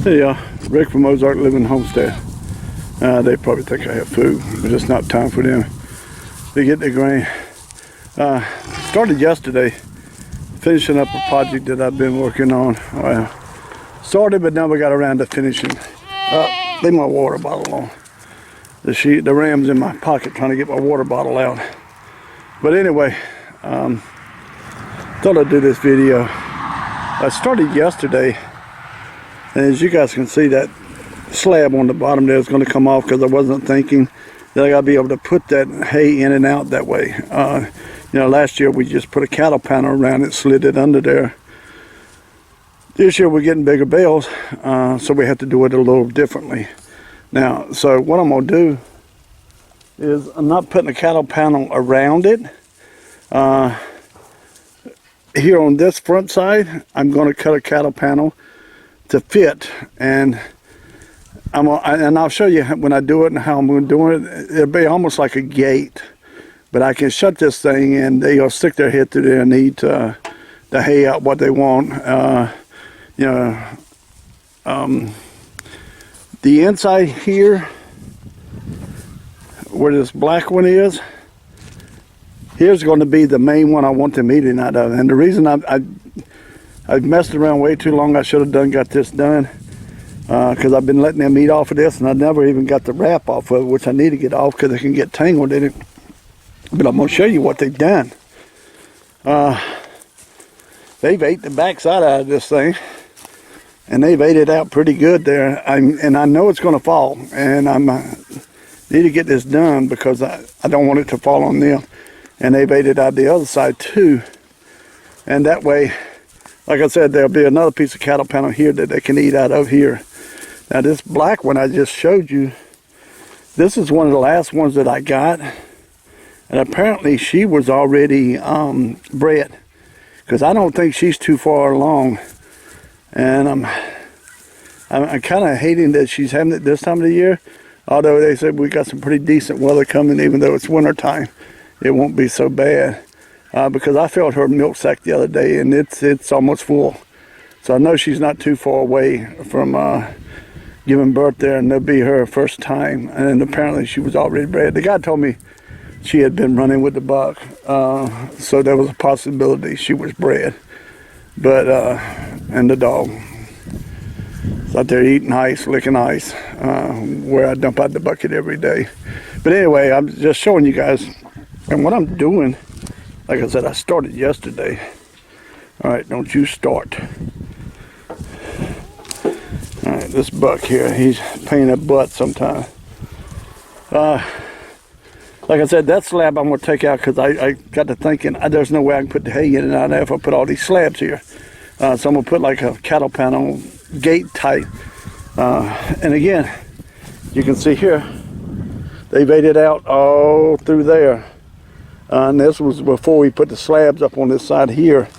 Hey, Rick from Ozark Living Homestead. They probably think I have food, but it's not time for them to get their grain. Started yesterday, finishing up a project that I've been working on. Started, but never got around to finishing. Leave my water bottle on. The ram's in my pocket trying to get my water bottle out. But anyway, thought I'd do this video. I started yesterday, and as you guys can see, that slab on the bottom there is going to come off because I wasn't thinking that I got to be able to put that hay in and out that way. Last year we just put a cattle panel around it, slid it under there. This year we're getting bigger bales, so we have to do it a little differently. Now, so what I'm going to do is I'm not putting a cattle panel around it. Here on this front side, I'm going to cut a cattle panel to fit, and I'll show you when I do it and how I'm going to do it. It'll be almost like a gate, but I can shut this thing and they'll stick their head through there and eat the hay out what they want. The inside here, where this black one is, here's going to be the main one I want them eating out of. And the reason I've messed around way too long, I should have got this done, because I've been letting them eat off of this, and I never even got the wrap off of it, which I need to get off because they can get tangled in it. But I'm going to show you what they've done. They've ate the backside out of this thing, and they've ate it out pretty good there. And I know it's going to fall, and I need to get this done because I don't want it to fall on them. And they've ate it out the other side too. And that way, like I said, there'll be another piece of cattle panel here that they can eat out of here. Now this black one I just showed you, this is one of the last ones that I got. And apparently she was already bred, because I don't think she's too far along. And I'm kind of hating that she's having it this time of the year. Although they said we got some pretty decent weather coming, even though it's winter time, it won't be so bad. Because I filled her milk sack the other day and it's almost full. So I know she's not too far away from giving birth there, and that'll be her first time. And apparently she was already bred. The guy told me she had been running with the buck, so there was a possibility she was bred. But and the dog is out there eating ice, licking ice, where I dump out the bucket every day. But anyway, I'm just showing you guys, and what I'm doing, like I said, I started yesterday. All right, don't you start. All right, this buck here, he's pain in the butt sometimes. Like I said, that slab I'm going to take out because I got to thinking there's no way I can put the hay in and out there if I put all these slabs here. So I'm going to put like a cattle panel gate type. And again, you can see here, they've ate it out all through there. And this was before we put the slabs up on this side here.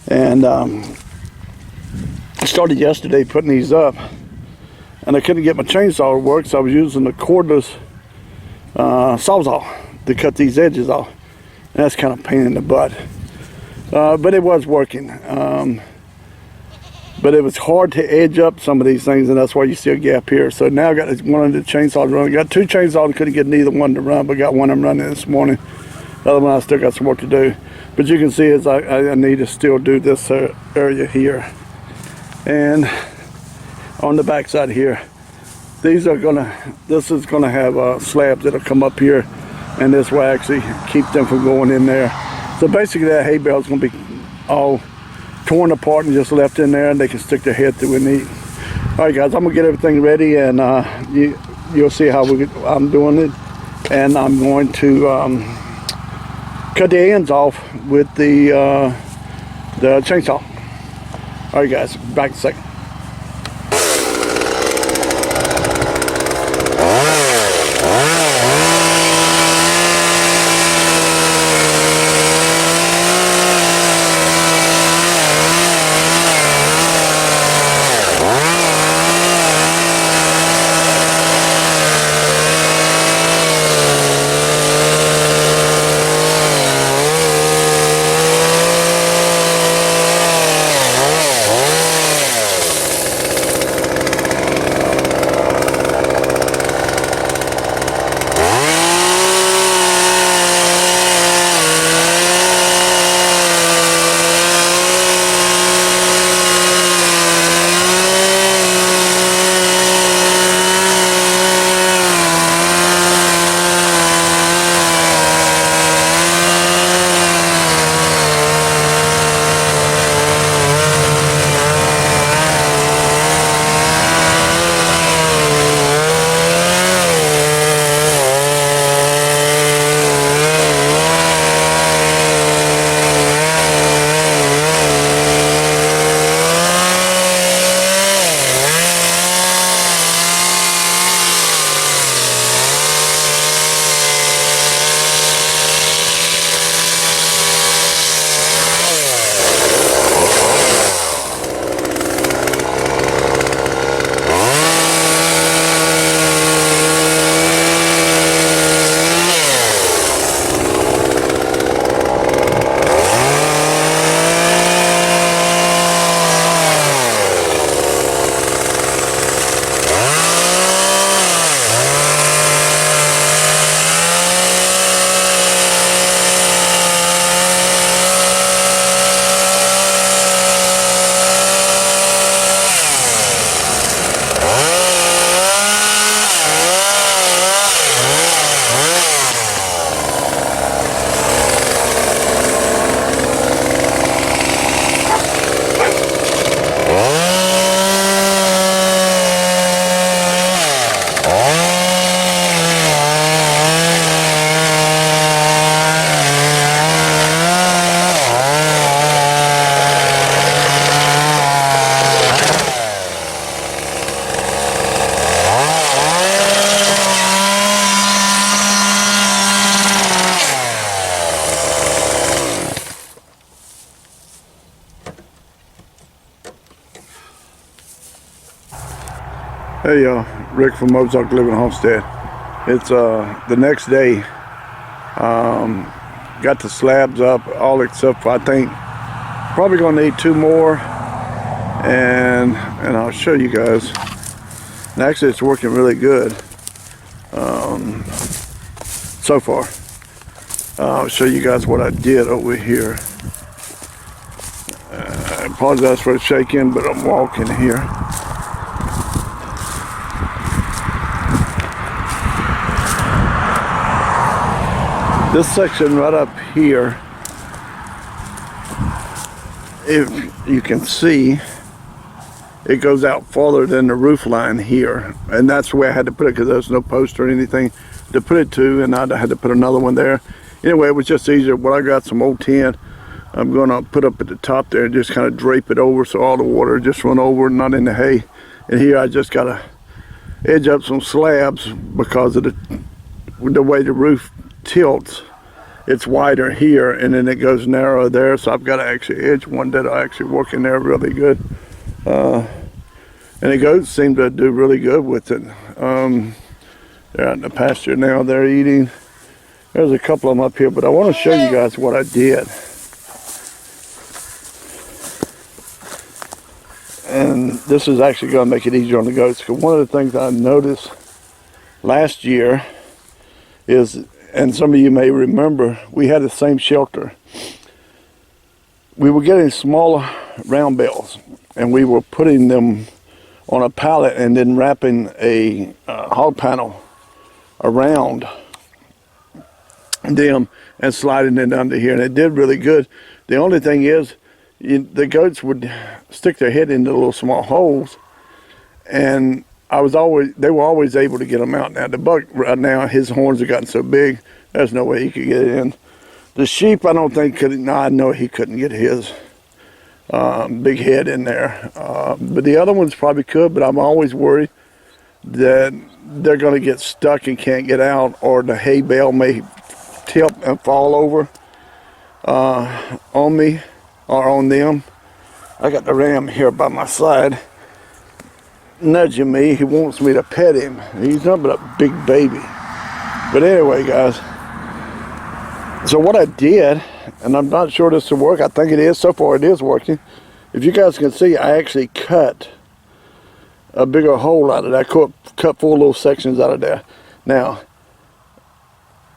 And I started yesterday putting these up. And I couldn't get my chainsaw to work, so I was using the cordless sawzall to cut these edges off. And that's kind of a pain in the butt. But it was working. But it was hard to edge up some of these things, and that's why you see a gap here. So now I got one of the chainsaws running. Got two chainsaws, couldn't get neither one to run, but got one of them running this morning. The other one I still got some work to do. But you can see is I need to still do this area here. And on the back side here, this is gonna have slabs that'll come up here, and this will actually keep them from going in there. So basically that hay bale is gonna be all torn apart and just left in there, and they can stick their head through and eat. All right guys, I'm gonna get everything ready, and you'll see how I'm doing it. And I'm going to cut the ends off with the chainsaw. All right guys, back in a second. Hey y'all, Rick from Mozart Living Homestead. It's the next day. Got the slabs up, all except for I think probably gonna need 2 more, and I'll show you guys. And actually, it's working really good so far. I'll show you guys what I did over here. I apologize for the shaking, but I'm walking here. This section right up here, if you can see, it goes out farther than the roof line here, and that's the way I had to put it because there's no post or anything to put it to, and I had to put another one there. Anyway, it was just easier. Well, I got some old tin I'm going to put up at the top there and just kind of drape it over so all the water just run over and not in the hay. And here I just got to edge up some slabs because of the way the roof tilts. It's wider here and then it goes narrow there, so I've got to actually edge one that'll actually work in there really good. And the goats seem to do really good with it. They're out in the pasture now, they're eating. There's a couple of them up here, but I want to show you guys what I did. And this is actually going to make it easier on the goats, because one of the things I noticed last year is, and some of you may remember, we had the same shelter. We were getting smaller round bales, and we were putting them on a pallet and then wrapping a hog panel around them and sliding it under here, and it did really good. The only thing is, the goats would stick their head into little small holes, and they were always able to get them out. Now the buck right now, his horns have gotten so big, there's no way he could get in. The sheep, I don't think could. No, I know he couldn't get his big head in there. But the other ones probably could. But I'm always worried that they're going to get stuck and can't get out, or the hay bale may tip and fall over on me or on them. I got the ram here by my side, nudging me. He wants me to pet him. He's nothing but a big baby. But anyway, guys, so what I did, and I'm not sure this will work, I think it is, so far it is working. If you guys can see, I actually cut a bigger hole out of that, cut 4 little sections out of there. Now,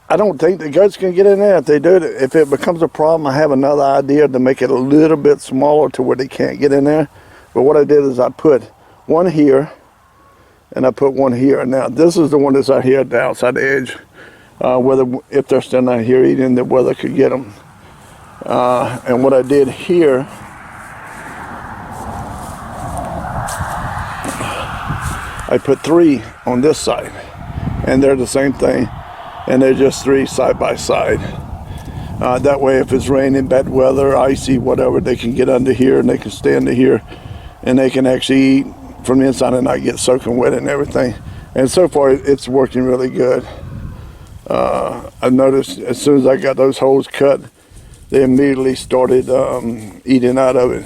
I don't think the goats can get in there. If they do, if it becomes a problem, I have another idea to make it a little bit smaller to where they can't get in there. But what I did is I put one here, and I put one here. Now, this is the one that's out here at the outside edge. If they're still out here eating, the weather could get them. And what I did here, I put 3 on this side, and they're the same thing, and they're just 3 side by side. That way, if it's raining, bad weather, icy, whatever, they can get under here and they can stay under here, and they can actually eat from the inside and not get soaking wet and everything. And so far, it's working really good. I noticed as soon as I got those holes cut, they immediately started eating out of it.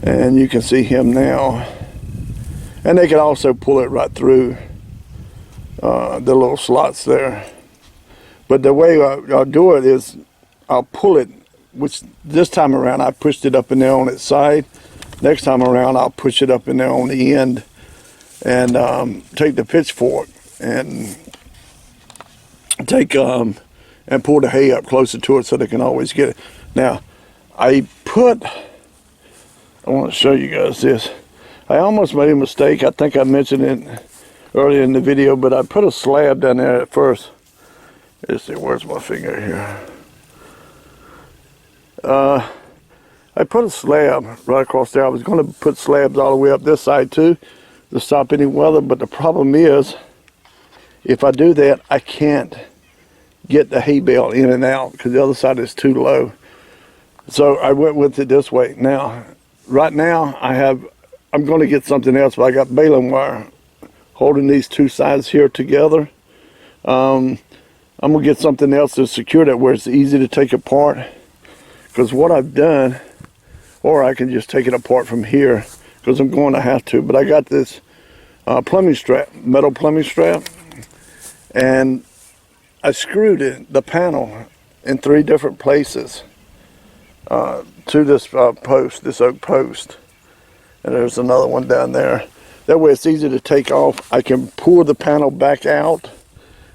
And you can see him now. And they can also pull it right through the little slots there. But the way I'll do it is I'll pull it, which this time around I pushed it up in there on its side. Next time around I'll push it up in there on the end and take the pitchfork and and pull the hay up closer to it so they can always get it. Now, I want to show you guys this. I almost made a mistake. I think I mentioned it earlier in the video, but I put a slab down there at first. Let's see, where's my finger here? I put a slab right across there. I was going to put slabs all the way up this side too to stop any weather, but the problem is, if I do that, I can't get the hay bale in and out because the other side is too low. So I went with it this way. Now, right now, I'm going to get something else, but I got baling wire holding these 2 sides here together. I'm going to get something else to secure that where it's easy to take apart. Because what I've done, or I can just take it apart from here, because I'm going to have to, but I got this plumbing strap, metal plumbing strap, and I screwed the panel in 3 different places to this post, this oak post. And there's another one down there. That way it's easy to take off. I can pull the panel back out,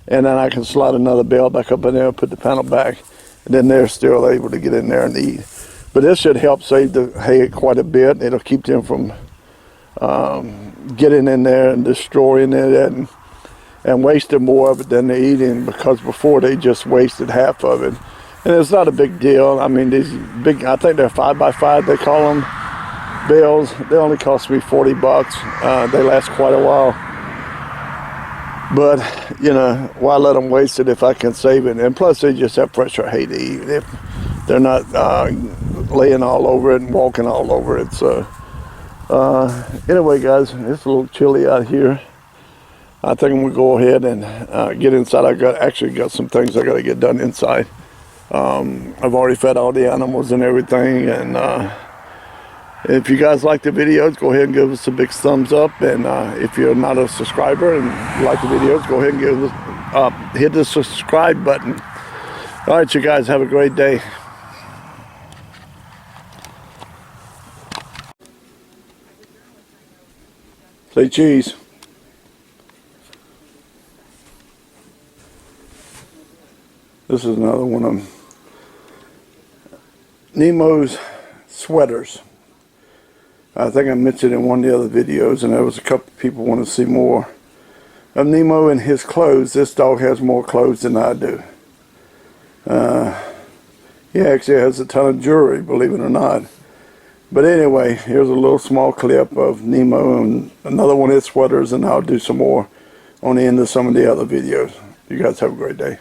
and then I can slide another bale back up in there, put the panel back, and then they're still able to get in there and eat. But this should help save the hay quite a bit. It'll keep them from getting in there and destroying it and wasting more of it than they're eating, because before they just wasted half of it. And it's not a big deal. I mean, these big, I think they're 5x5, they call them, bales. They only cost me $40. They last quite a while. But, you know, why let them waste it if I can save it? And plus, they just have fresher hay to eat. If they're not laying all over it and walking all over it. So, anyway, guys, it's a little chilly out here. I think I'm going to go ahead and get inside. Actually got some things I got to get done inside. I've already fed all the animals and everything. And if you guys like the videos, go ahead and give us a big thumbs up. And if you're not a subscriber and like the videos, go ahead and give us, hit the subscribe button. All right, you guys have a great day. Say cheese. This is another one of Nemo's sweaters. I think I mentioned in one of the other videos, and there was a couple of people want to see more of Nemo and his clothes. This dog has more clothes than I do. He actually has a ton of jewelry, believe it or not. But anyway, here's a little small clip of Nemo and another one of his sweaters, and I'll do some more on the end of some of the other videos. You guys have a great day.